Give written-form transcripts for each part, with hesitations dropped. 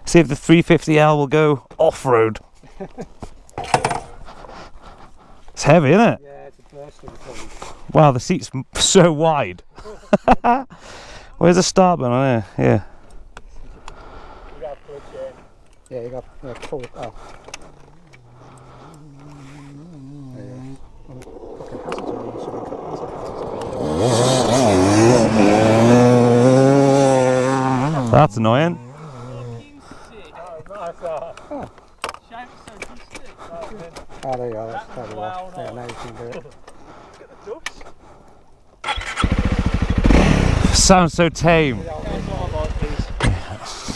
See if the 350L will go off-road. It's heavy, isn't it? Yeah, it's a bursting thing. Wow, the seat's so wide. Where's the start button on here? Yeah. You got to plug it in. Yeah, you got to pull it up. That's annoying. Oh, there you go, that's totally off. Yeah, now you can do it. Sounds so tame.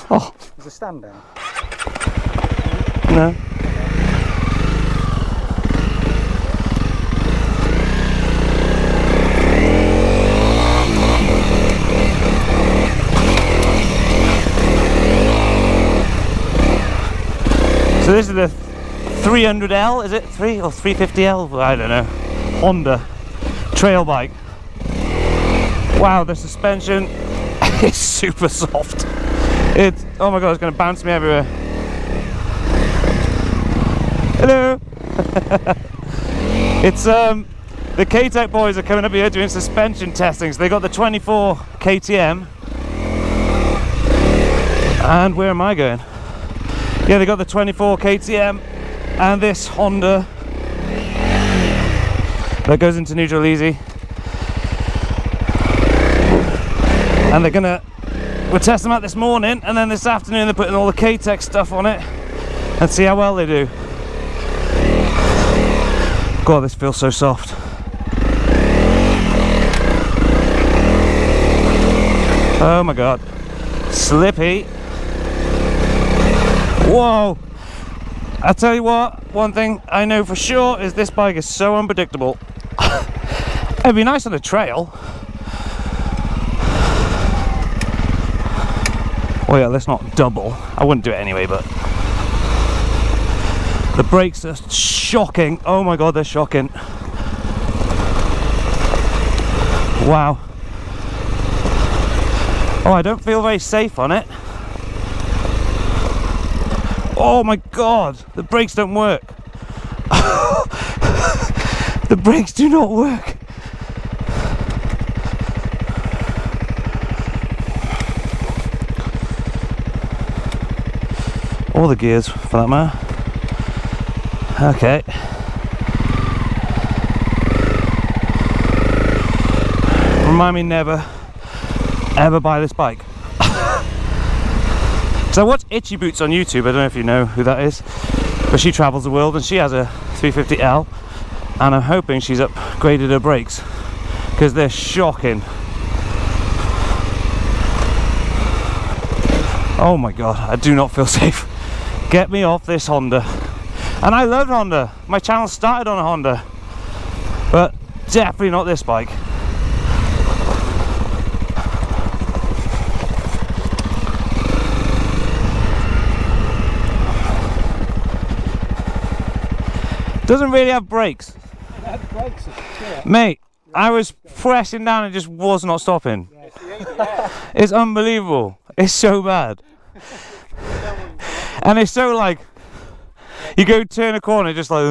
Oh, There's a stand down. no. So this is the 300L, is it? 3 or 350L? I don't know. Honda trail bike. Wow, the suspension is super soft. It's, oh my god, it's going to bounce me everywhere. Hello. It's the K-Tech boys are coming up here doing suspension testing. So they got the 24 KTM. And where am I going? Yeah, they got the 24 KTM and this Honda that goes into neutral easy. And we'll test them out this morning, and then this afternoon they're putting all the K-Tech stuff on it and see how well they do. God, this feels so soft. Oh my god. Slippy. Whoa! I'll tell you what, one thing I know for sure is this bike is so unpredictable. It'd be nice on a trail. Oh yeah, let's not double. I wouldn't do it anyway, but the brakes are shocking. Oh my god, they're shocking. Wow. Oh, I don't feel very safe on it. Oh my god, the brakes don't work. The brakes do not work. All the gears for that matter. Okay. Remind me never ever buy this bike. So I watch Itchy Boots on YouTube. I don't know if you know who that is, but she travels the world and she has a 350L, and I'm hoping she's upgraded her brakes because they're shocking. Oh my god, I do not feel safe. Get me off this Honda. And I love Honda. My channel started on a Honda, but definitely not this bike. Doesn't really have brakes. Brakes are shit. Mate, I was pressing down and just was not stopping. It's unbelievable. It's so bad. And it's so like, you go turn a corner just like